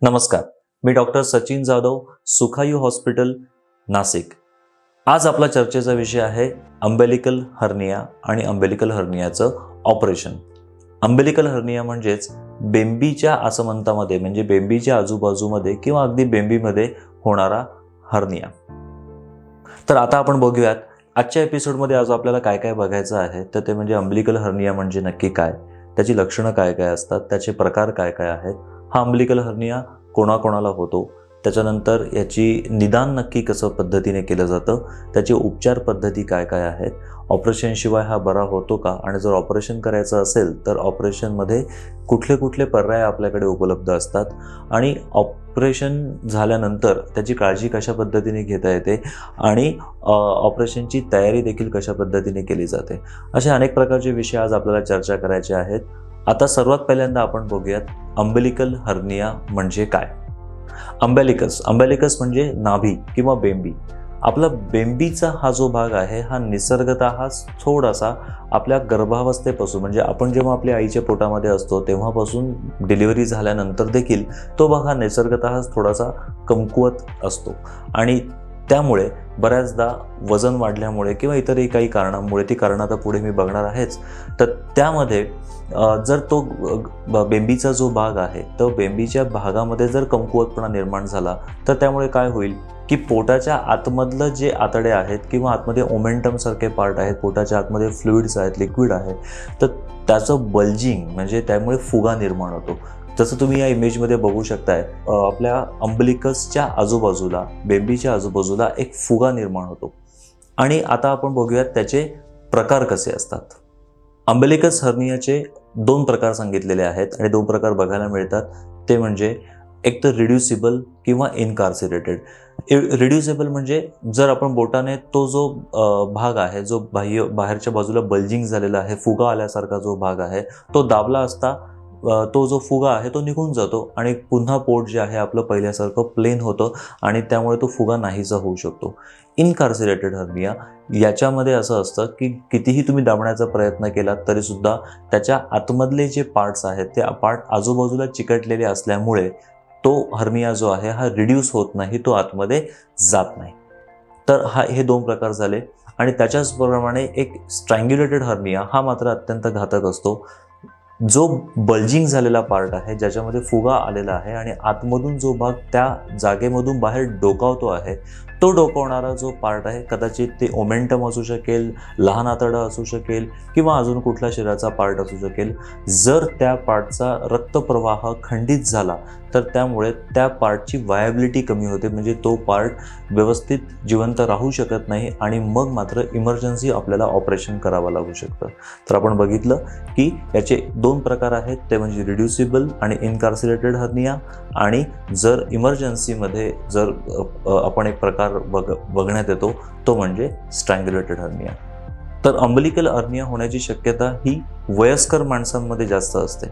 नमस्कार, मी doctor Sachin Jadhav, Sukhayu hospital, Nashik. आज आपला चर्चेचा विषय आहे अंबेलिकल हर्निया आणि अंबेलिकल हर्नियाचं ऑपरेशन. अंबेलिकल हर्निया म्हणजेच बेंबीच्या आसमंतामध्ये म्हणजे बेंबीच्या आजूबाजूमध्ये किंवा अगदी बेंबीमध्ये होणारा हर्निया. तर आता आपण बघूयात आजच्या एपिसोडमध्ये आज आपल्याला काय काय बघायचं आहे. तर ते म्हणजे अंबेलिकल हर्निया म्हणजे नक्की काय, त्याची लक्षणं काय काय असतात, त्याचे प्रकार काय काय आहेत, हा अंबेलिकल हर्निया कोणाकोणाला होतो, त्याच्यानंतर याची निदान नक्की कसं पद्धतीने केलं जातं, त्याची उपचार पद्धती काय काय आहेत, ऑपरेशनशिवाय हा बरा होतो का, आणि जर ऑपरेशन करायचं असेल तर ऑपरेशनमध्ये कुठले कुठले पर्याय आपल्याकडे उपलब्ध असतात, आणि ऑपरेशन झाल्यानंतर त्याची काळजी कशा पद्धतीने घेता येते, आणि ऑपरेशनची तयारी देखील कशा पद्धतीने केली जाते. असे अनेक प्रकारचे विषय आज आपल्याला चर्चा करायचे आहेत. आता सर्वात पहिल्यांदा आपण बघूयात अंबेलिकल हर्निया म्हणजे काय. अंबेलिकस म्हणजे नाभी किंवा बेंबी. आपला बेंबीचा हा जो भाग आहे हा निसर्गतः थोडासा आपल्या गर्भावस्थेपासून म्हणजे आपण जेव्हा आपल्या आईच्या पोटामध्ये असतो तेव्हापासून डिलिव्हरी झाल्यानंतर देखील तो भाग हा निसर्गतः थोडासा कमकुवत असतो, आणि त्यामुळे बऱ्याचदा वजन वाढल्यामुळे किंवा इतरही काही कारणांमुळे, ती कारणं आता पुढे मी बघणार आहेच, तर त्यामध्ये जर तो बेंबीचा जो भाग आहे तो बेंबीच्या भागामध्ये जर कमकुवतपणा निर्माण झाला तर त्यामुळे काय होईल की पोटाच्या आतमधलं जे आतडे आहेत किंवा आतमध्ये ओमेंटम सारखे पार्ट आहेत, पोटाच्या आतमध्ये फ्लुइड्स आहेत, लिक्विड आहे, तर त्याचं बल्जिंग म्हणजे त्यामुळे फुगा निर्माण होतो. जसं तुम्ही या इमेजमध्ये बघू शकताय, आपल्या अंबलिकसच्या आजूबाजूला, बेंबीच्या आजूबाजूला एक फुगा निर्माण होतो. आणि आता आपण बघूयात त्याचे प्रकार कसे असतात. अंबेलिकस हर्नियाचे दोन प्रकार सांगितलेले आहेत आणि दोन प्रकार बघायला मिळतात. ते म्हणजे एक तर रिड्युसिबल किंवा इनकार्सिरेटेड. रिड्युसिबल म्हणजे जर आपण बोटाने तो जो भाग आहे, जो बाहेरच्या बाजूला बल्जिंग झालेला आहे, फुगा आल्यासारखा जो भाग आहे, तो दाबला असता तो जो फुगा आहे तो निघून जातो आणि पुन्हा पोट जे आहे आपलं पहिल्यासारखं प्लेन होतं आणि त्यामुळे तो फुगा नाहीसा होऊ शकतो. इनकार्सिरेटेड हर्निया याच्यामध्ये असं असतं की कितीही तुम्ही दाबण्याचा प्रयत्न केला तरीसुद्धा त्याच्या आतमधले जे पार्ट्स आहेत ते पार्ट आजूबाजूला चिकटलेले असल्यामुळे तो हर्निया जो आहे हा रिड्यूस होत नाही, तो आतमध्ये जात नाही. तर हे दोन प्रकार झाले. आणि त्याच्याचप्रमाणे एक स्ट्रँग्युलेटेड हर्निया हा मात्र अत्यंत घातक असतो. जो बल्जिंग झालेला पार्ट आहे, ज्याच्यामध्ये फुगा आलेला आहे आणि आतमधून जो भाग त्या जागेमधून बाहेर डोकावतो आहे, तो डोकावणारा जो पार्ट आहे, कदाचित ते ओमेंटम असू शकेल, लहान आतडं असू शकेल किंवा अजून कुठला शरीराचा पार्ट असू शकेल. जर त्या पार्टचा रक्तप्रवाह खंडित झाला तर त्यामुळे त्या पार्टची वायबिलिटी कमी होते, म्हणजे तो पार्ट व्यवस्थित जिवंत राहू शकत नाही आणि मग मात्र इमर्जन्सी आपल्याला ऑपरेशन करावं लागू शकतं. तर आपण बघितलं की याचे दोन प्रकार आहेत, ते म्हणजे रिड्युसिबल आणि इनकार्सिरेटेड हर्निया, आणि जर इमर्जन्सीमध्ये जर आपण एक प्रकार बघण्यात येतो तो म्हणजे स्ट्रँग्युलेटेड हर्निया. तर अंबेलिकल हर्निया होण्याची शक्यता ही वयस्कर माणसांमध्ये जास्त असते.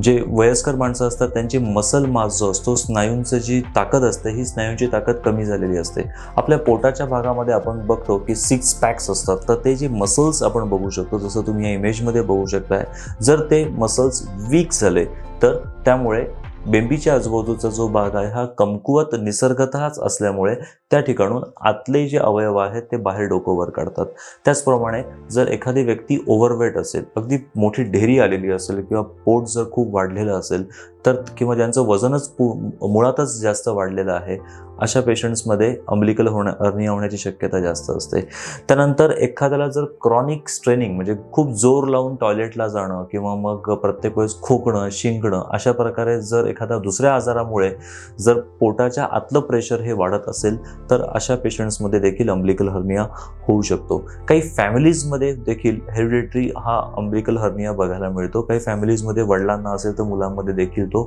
जे वयस्कर माणसं असतात त्यांची मसल मास जो असतो, स्नायूंची जी ताकद असते, ही स्नायूंची ताकद कमी झालेली असते. आपल्या पोटाच्या भागामध्ये आपण बघतो की 6 पॅक्स असतात, तर ते जे मसल्स आपण बघू शकतो, जसं तुम्ही या इमेजमध्ये बघू शकताय, जर ते मसल्स वीक झाले तर त्यामुळे बेंबीच्या आजूबाजूचा जो भाग आहे हा कमकुवत निसर्गतःच असल्यामुळे त्या ठिकाणून आतले जे अवयव आहेत ते बाहेर डोकं वर काढतात. त्याचप्रमाणे जर एखादी व्यक्ती ओव्हरवेट असेल, अगदी मोठी ढेरी आलेली असेल किंवा पोट जर खूप वाढलेलं असेल तर, किंवा ज्यांचं वजनच मुळातच जास्त वाढलेलं आहे, अशा पेशंट्समध्ये अंबेलिकल हर्निया होण्याची शक्यता जास्त असते. त्यानंतर एखाद्याला जर क्रॉनिक स्ट्रेनिंग म्हणजे खूप जोर लावून टॉयलेटला जाणं किंवा मग प्रत्येक वेळेस खोकणं, शिंकणं, अशा प्रकारे जर एखाद्या दुसऱ्या आजारामुळे जर पोटाच्या आतलं प्रेशर हे वाढत असेल तर अशा पेशंट्समध्ये देखील अंबेलिकल हर्निया होऊ शकतो. काही फॅमिलीजमध्ये देखील हेरिडिटरी हा अंबेलिकल हर्निया बघायला मिळतो. काही फॅमिलीजमध्ये वडिलांना असेल तर मुलांमध्ये देखील तो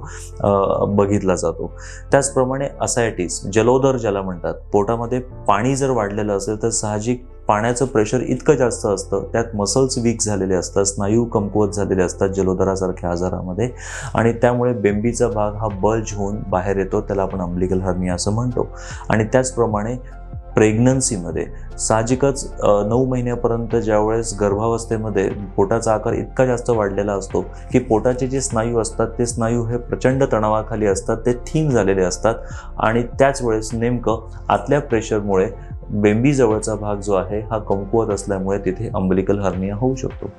बघितला जातो. त्याचप्रमाणे असायटिस, जलोदर ज्याला म्हणतात, पोटामध्ये पाणी जर वाढलेलं असेल तर साहजिक पाण्याचं प्रेशर इतकं जास्त असतं, त्यात मसल्स वीक झालेले असतात, स्नायू कमकुवत झालेले असतात जलोदरासारख्या आजारामध्ये, आणि त्यामुळे बेंबीचा भाग हा बल्ज होऊन बाहेर येतो, त्याला आपण अंबेलिकल हर्निया असं म्हणतो. आणि त्याचप्रमाणे प्रेग्नन्सीमध्ये साहजिकच 9 महिन्यापर्यंत ज्यावेळेस गर्भावस्थेमध्ये पोटाचा आकार इतका जास्त वाढलेला असतो की पोटाचे जे स्नायू असतात ते स्नायू हे प्रचंड तणावाखाली असतात, ते थिन झालेले असतात आणि त्याच वेळेस नेमकं आतल्या प्रेशरमुळे बेंबीजवळचा भाग जो आहे हा कमकुवत असल्यामुळे तिथे अंबिलिकल हर्निया होऊ शकतो.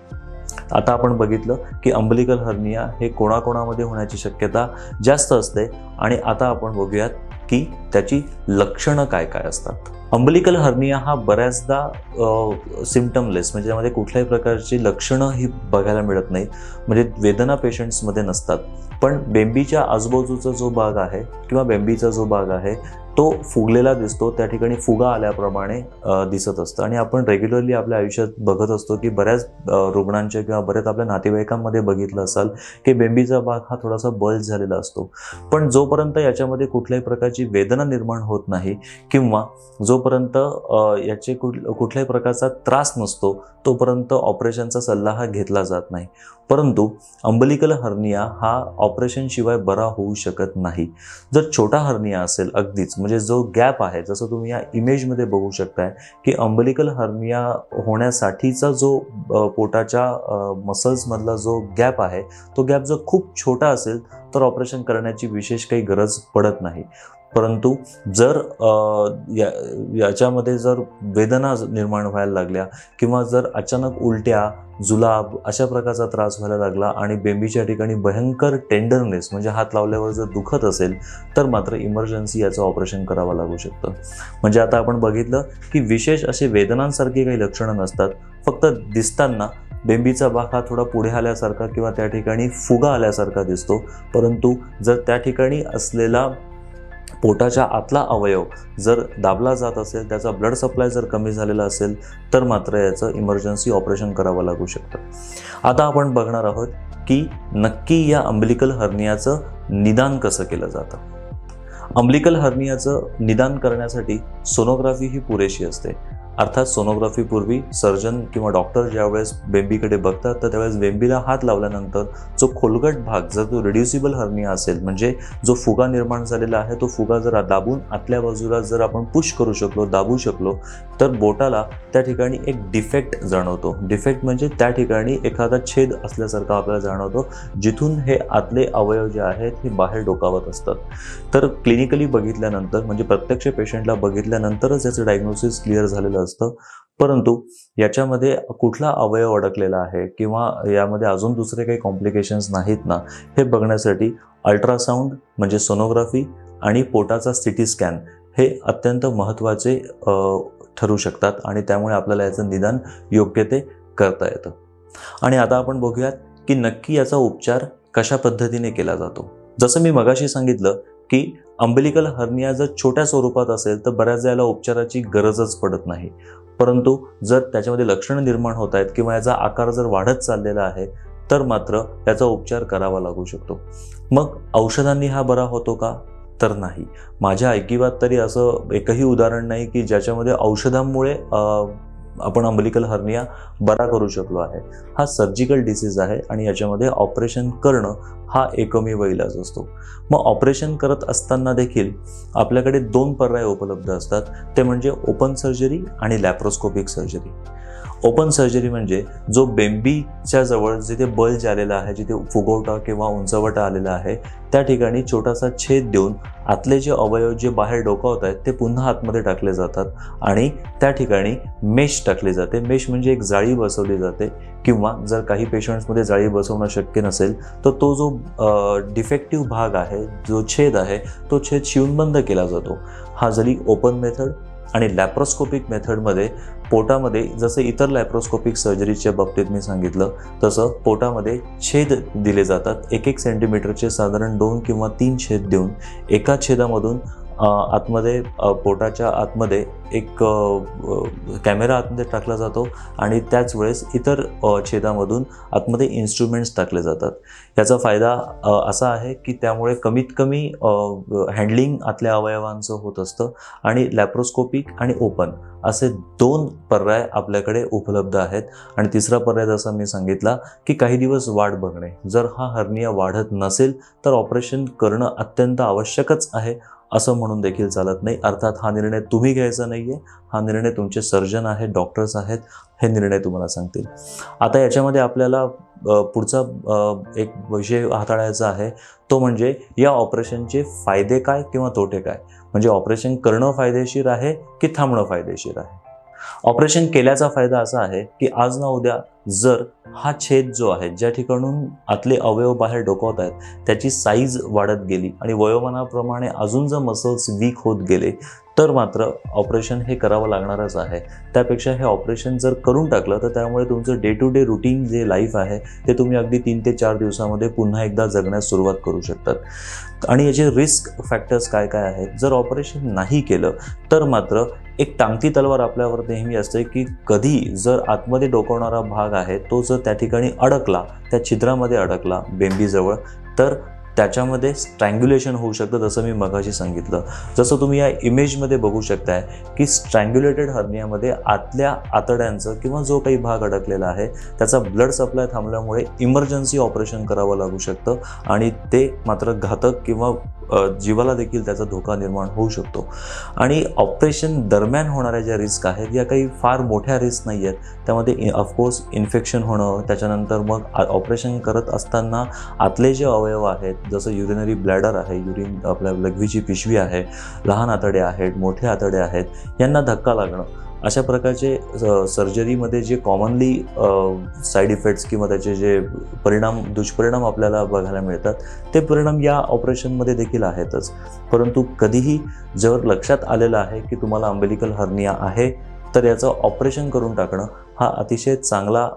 आता आपण बघितलं की अंबिलिकल हर्निया हे कोणाकोणामध्ये होण्याची शक्यता जास्त असते आणि आता आपण बघूयात की त्याची लक्षणं काय काय असतात. अंबिलिकल हर्निया हा बऱ्याचदा सिम्पटमलेस, म्हणजे त्यामध्ये कुठल्याही प्रकारची लक्षणं ही बघायला मिळत नाही, म्हणजे वेदना पेशंट्समध्ये नसतात. पण बेंबीच्या आजूबाजूचा जो भाग आहे किंवा बेंबीचा जो भाग आहे तो फुगलेला दिसतो, त्या ठिकाणी फुगा आल्याप्रमाणे दिसत असतं. आणि आपण रेग्युलरली आपल्या आयुष्यात बघत असतो की बऱ्याच रुग्णांच्या किंवा बऱ्याच आपल्या नातेवाईकांमध्ये बघितलं असाल की बेंबीचा भाग हा थोडासा बल्ज झालेला असतो. पण जोपर्यंत याच्यामध्ये कुठल्याही प्रकारची वेदना निर्माण होत नाही किंवा जोपर्यंत याचे कुठल्याही प्रकारचा त्रास नसतो तोपर्यंत ऑपरेशनचा सल्ला हा घेतला जात नाही. परंतु अंबिलिकल हर्निया हा ऑपरेशनशिवाय बरा होऊ शकत नाही. जर छोटा हर्निया असेल अगदीच, म्हणजे जो गॅप आहे, जसं तुम्ही या इमेजमध्ये बघू शकताय की अंबिलिकल हर्निया होण्यासाठीचा जो पोटाच्या मसल्समधला जो गॅप आहे तो गॅप जर खूप छोटा असेल तर ऑपरेशन करण्याची विशेष काही गरज पडत नाही. परंतु जर याच्यामध्ये जर वेदना निर्माण व्हायला लागल्या किंवा जर अचानक उलट्या, जुलाब अशा प्रकारचा त्रास व्हायला लागला आणि बेंबीच्या ठिकाणी भयंकर टेंडरनेस, म्हणजे हात लावल्यावर जर दुखत असेल तर मात्र इमर्जन्सी याचं ऑपरेशन करावं लागू शकतं. म्हणजे आता आपण बघितलं की विशेष असे वेदनांसारखी काही लक्षणं नसतात, फक्त दिसताना बेंबीचा भाग हा थोडा पुढे आल्यासारखा किंवा त्या ठिकाणी फुगा आल्यासारखा दिसतो. परंतु जर त्या ठिकाणी असलेला पोटाच्या आतला अवयव जर दाबला जात असेल, त्याचा ब्लड सप्लाय जर कमी झालेला असेल तर मात्र याचं इमर्जन्सी ऑपरेशन करावं लागू शकतं. आता आपण बघणार आहोत की नक्की या अंबिलिकल हर्नियाचं निदान कसं केलं जातं. अंबिलिकल हर्नियाचं निदान करण्यासाठी सोनोग्राफी ही पुरेशी असते. अर्थात सोनोग्राफीपूर्वी सर्जन किंवा डॉक्टर ज्यावेळेस बेंबीकडे बघतात तर त्यावेळेस बेंबीला हात लावल्यानंतर जो खोलगट भाग, जर तो रिड्युसिबल हर्निया असेल, म्हणजे जो फुगा निर्माण झालेला आहे तो फुगा जर दाबून आतल्या बाजूला जर आपण पुश करू शकलो, दाबू शकलो, तर बोटाला त्या ठिकाणी एक डिफेक्ट जाणवतो. डिफेक्ट म्हणजे त्या ठिकाणी एखादा छेद असल्यासारखा आपल्याला जाणवतो, जिथून हे आतले अवयव जे आहेत हे बाहेर डोकावत असतात. तर क्लिनिकली बघितल्यानंतर, म्हणजे प्रत्यक्ष पेशंटला बघितल्यानंतरच याचं डायग्नोसिस क्लिअर झालेलं असतं. परंतु याच्यामध्ये कुठला अवयव अडकलेला आहे किंवा यामध्ये अजून दुसरे काही कॉम्प्लिकेशन्स नाहीत ना, हे बघण्यासाठी अल्ट्रासाऊंड म्हणजे सोनोग्राफी आणि पोटाचा सिटी स्कॅन हे अत्यंत महत्त्वाचे ठरू शकतात आणि त्यामुळे आपल्याला याचं निदान योग्य ते करता येतं. आणि आता आपण बघूयात की नक्की याचा उपचार कशा पद्धतीने केला जातो. जसं मी मगाशी सांगितलं की अंबिलिकल हर्निया जर छोट्या स्वरूपात असेल तर बऱ्याचदा याला उपचाराची गरजच पडत नाही. परंतु जर त्याच्यामध्ये लक्षणं निर्माण होत आहेत किंवा याचा आकार जर वाढत चाललेला आहे तर मात्र याचा उपचार करावा लागू शकतो. मग औषधांनी हा बरा होतो का? तर नाही. माझ्या ऐकिवात तरी असं एकही उदाहरण नाही की ज्याच्यामध्ये औषधांमुळे आपण अंबिलिकल हर्निया बरा करू शकलो आहे. हा सर्जिकल डिसीज आहे आणि याच्यामध्ये ऑपरेशन करणं हा एकमेव इलाज असतो. मग ऑपरेशन करत असताना देखील आपल्याकडे 2 पर्याय उपलब्ध असतात, ते म्हणजे ओपन सर्जरी आणि लॅप्रोस्कोपिक सर्जरी. ओपन सर्जरी म्हणजे जो बेंबीच्या जवळ जिथे बल्ज आलेला आहे, जिथे फुगवटा किंवा उंचवटा आलेला आहे, त्या ठिकाणी छोटासा छेद देऊन आतले जे अवयव जे बाहेर डोकावत आहेत ते पुन्हा आतमध्ये टाकले जातात आणि त्या ठिकाणी मेश टाकली जाते. मेश म्हणजे एक जाळी बसवली जाते किंवा जर काही पेशंट्समध्ये जाळी बसवणं शक्य नसेल तर तो जो डिफेक्टिव्ह भाग आहे, जो छेद आहे, तो छेद शिवून बंद केला जातो. हा झाली ओपन मेथड. आणि लॅप्रोस्कोपिक मेथडमध्ये पोटामध्ये, जसं इतर लॅप्रोस्कोपिक सर्जरीच्या बाबतीत मी सांगितलं तसं, पोटामध्ये छेद दिले जातात. 1-1 सेंटीमीटरचे साधारण 2 किंवा 3 छेद देऊन एका छेदामधून आतमध्ये पोटाच्या आतमध्ये एक कॅमेरा आतमध्ये टाकला जातो आणि त्याच वेळेस इतर छेदामधून आतमध्ये इन्स्ट्रुमेंट्स टाकले जातात. याचा फायदा असा आहे की त्यामुळे कमीत कमी हँडलिंग आतल्या अवयवांचं होत असतं आणि लॅप्रोस्कोपिक आणि ओपन असे 2 पर्याय आपल्याकडे उपलब्ध आहेत. आणि तिसरा पर्याय जसा मी सांगितला की काही दिवस वाट बघणे. जर हा हर्निया वाढत नसेल तर ऑपरेशन करणं अत्यंत आवश्यकच आहे. असं म्हणून देखील चालत नाही. अर्थात हा निर्णय तुम्ही घ्यायचा नाही आहे, हा निर्णय तुमचे सर्जन आहेत, डॉक्टर्स आहेत, हे निर्णय तुम्हाला सांगतील. आता याच्यामध्ये आपल्याला पुढचा एक विषय हाताळायचा आहे, तो म्हणजे या ऑपरेशनचे फायदे काय किंवा तोटे काय. म्हणजे ऑपरेशन करणं फायदेशीर आहे की थांबणं फायदेशीर आहे. ऑपरेशन केल्याचा फायदा असा आहे की आज ना उद्या जर हा छेद जो आहे, ज्या ठिकाणून आतले अवयव बाहेर डोकावत आहेत, त्याची साईज वाढत गेली आणि वयोमानाप्रमाणे अजून जर मसल्स वीक होत गेले तर मात्र ऑपरेशन हे करावं लागणारच आहे. त्यापेक्षा हे ऑपरेशन जर करून टाकलं तर त्यामुळे तुमचं डे टू डे रुटीन जे लाईफ आहे ते तुम्ही अगदी 3 ते 4 दिवसामध्ये पुन्हा एकदा जगण्यास सुरुवात करू शकतात. आणि याचे रिस्क फॅक्टर्स काय काय आहेत. जर ऑपरेशन नाही केलं तर मात्र एक टांगती तलवार आपल्यावर नेहमी असते की कधी जर आतमध्ये डोकावणारा भाग आहे तो जर त्या ठिकाणी अडकला, त्या छिद्रामध्ये अडकला बेंबीजवळ, तर त्याच्यामध्ये स्ट्रँग्युलेशन होऊ शकतं. जसं मी मगाशी सांगितलं, जसं तुम्ही या इमेजमध्ये बघू शकताय की स्ट्रँग्युलेटेड हर्नियामध्ये आतल्या आतड्यांचं किंवा जो काही भाग अडकलेला आहे त्याचा ब्लड सप्लाय थांबल्यामुळे इमर्जन्सी ऑपरेशन करावं लागू शकतं आणि ते मात्र घातक किंवा जीवाला देखील त्याचा धोका निर्माण होऊ शकतो. आणि ऑपरेशन दरम्यान होणाऱ्या ज्या रिस्क आहेत या काही फार मोठ्या रिस्क नाही आहेत. त्यामध्ये ऑफकोर्स इन्फेक्शन होणं, त्याच्यानंतर मग ऑपरेशन करत असताना आतले जे अवयव आहेत, जसं युरिनरी ब्लॅडर आहे, युरिन आपल्या लघवीची पिशवी आहे, लहान आतडे आहेत, मोठे आतडे आहेत, यांना धक्का लागणं, अशा प्रकारचे सर्जरीमध्ये जे कॉमनली साईड इफेक्ट्स किंवा त्याचे जे दुष्परिणाम आपल्याला बघायला मिळतात ते परिणाम या ऑपरेशनमध्ये देखील आहेतच. परंतु कधीही जर लक्षात आलेलं आहे की तुम्हाला अंबेलिकल हर्निया आहे तर याचं ऑपरेशन करून टाकणं हा अतिशय चांगला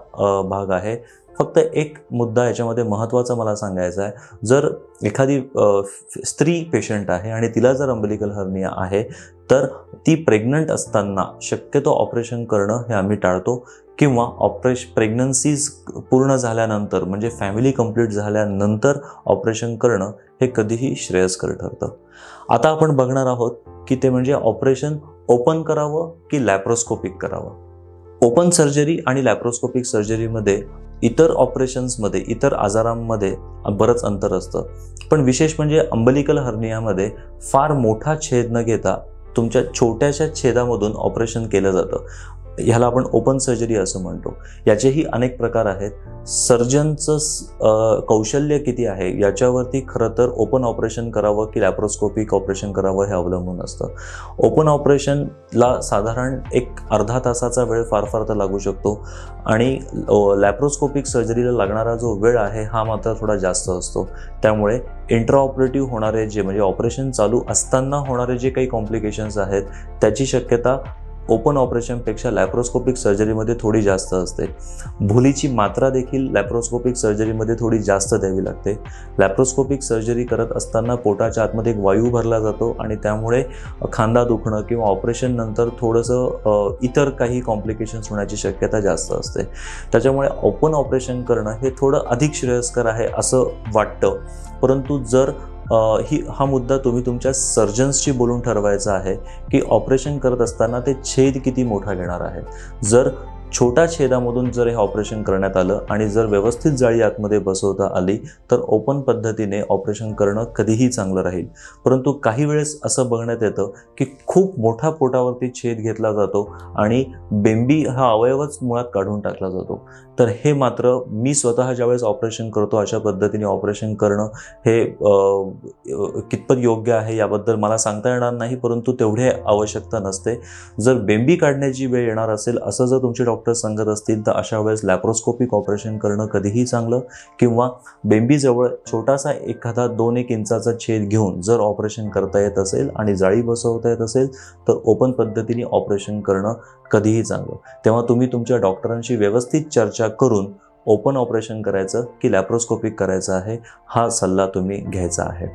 भाग आहे. फक्त एक मुद्दा याच्यामध्ये महत्त्वाचा मला सांगायचा आहे. जर एखादी स्त्री पेशंट आहे आणि तिला जर अंबेलिकल हर्निया आहे तर ती प्रेग्नंट असताना शक्यतो ऑपरेशन करणं हे आम्ही टाळतो किंवा प्रेग्नन्सीज पूर्ण झाल्यानंतर म्हणजे फॅमिली कंप्लीट झाल्यानंतर ऑपरेशन करणं हे कधीही श्रेयस्कर ठरतं. आता आपण बघणार आहोत की ते म्हणजे ऑपरेशन ओपन करावं की लॅप्रोस्कोपिक करावं. ओपन सर्जरी आणि लॅप्रोस्कोपिक सर्जरीमध्ये इतर ऑपरेशन्समध्ये, इतर आजारांमध्ये बरंच अंतर असतं. पण विशेष म्हणजे अंबेलिकल हर्नियामध्ये फार मोठा छेद न घेता तुमच्या छोट्याशा छेदामधून ऑपरेशन केलं जातं. ह्याला आपण ओपन सर्जरी असं म्हणतो. याचेही अनेक प्रकार आहेत. सर्जनचं कौशल्य किती आहे याच्यावरती खरं तर ओपन ऑपरेशन करावं की लॅप्रोस्कोपिक ऑपरेशन करावं हे अवलंबून असतं. ओपन ऑपरेशनला साधारण एक अर्धा तासाचा वेळ फार तर लागू शकतो आणि लॅप्रोस्कोपिक सर्जरीला लागणारा जो वेळ आहे हा मात्र थोडा जास्त असतो. त्यामुळे इंट्राऑपरेटिव्ह होणारे जे म्हणजे ऑपरेशन चालू असताना होणारे जे काही कॉम्प्लिकेशन्स आहेत त्याची शक्यता ओपन ऑपरेशनपेक्षा लॅप्रोस्कोपिक सर्जरीमध्ये थोडी जास्त असते. भुलीची मात्रा देखील लॅप्रोस्कोपिक सर्जरीमध्ये थोडी जास्त द्यावी लागते. लॅप्रोस्कोपिक सर्जरी करत असताना पोटाच्या आतमध्ये एक वायू भरला जातो आणि त्यामुळे खांदा दुखणं किंवा ऑपरेशन नंतर थोडंसं इतर काही कॉम्प्लिकेशन्स होण्याची शक्यता जास्त असते. त्याच्यामुळे ओपन ऑपरेशन करणं हे थोडं अधिक श्रेयस्कर आहे असं वाटतं. परंतु जर हा मुद्दा तुम्ही तुमच्या सर्जन्सशी बोलून ठरवायचा आहे की ऑपरेशन करत असताना ते छेद किती मोठा घेणार आहे. जर छोट्या छेदामधून जर हे ऑपरेशन करण्यात आलं आणि जर व्यवस्थित जाळी आतमध्ये बसवता आली तर ओपन पद्धतीने ऑपरेशन करणं कधीही चांगलं राहील. परंतु काही वेळेस असं बघण्यात येतं की खूप मोठा पोटावरती छेद घेतला जातो आणि बेंबी हा अवयवच मुळात काढून टाकला जातो. तर हे मात्र मी स्वतः ज्यावेळेस ऑपरेशन करतो अशा पद्धतीने ऑपरेशन करणं हे कितपत योग्य आहे याबद्दल मला सांगता येणार नाही, परंतु तेवढे आवश्यकता नसते. जर बेंबी काढण्याची वेळ येणार असेल असं जर तुमचे डॉक्टर सांगत असतील तर अशा वेळेस लॅप्रोस्कोपिक ऑपरेशन करणं कधीही चांगलं किंवा बेंबीजवळ छोटासा एखादा 2-1 इंचाचा छेद घेऊन जर ऑपरेशन करता येत असेल आणि जाळी बसवता येत असेल तर ओपन पद्धतीने ऑपरेशन करणं कधीही चांगलं. तेव्हा तुम्ही तुमच्या डॉक्टरांशी व्यवस्थित चर्चा करून ओपन ऑपरेशन करायचं की लॅप्रोस्कोपिक करायचं आहे हा सल्ला तुम्ही घ्यायचा आहे.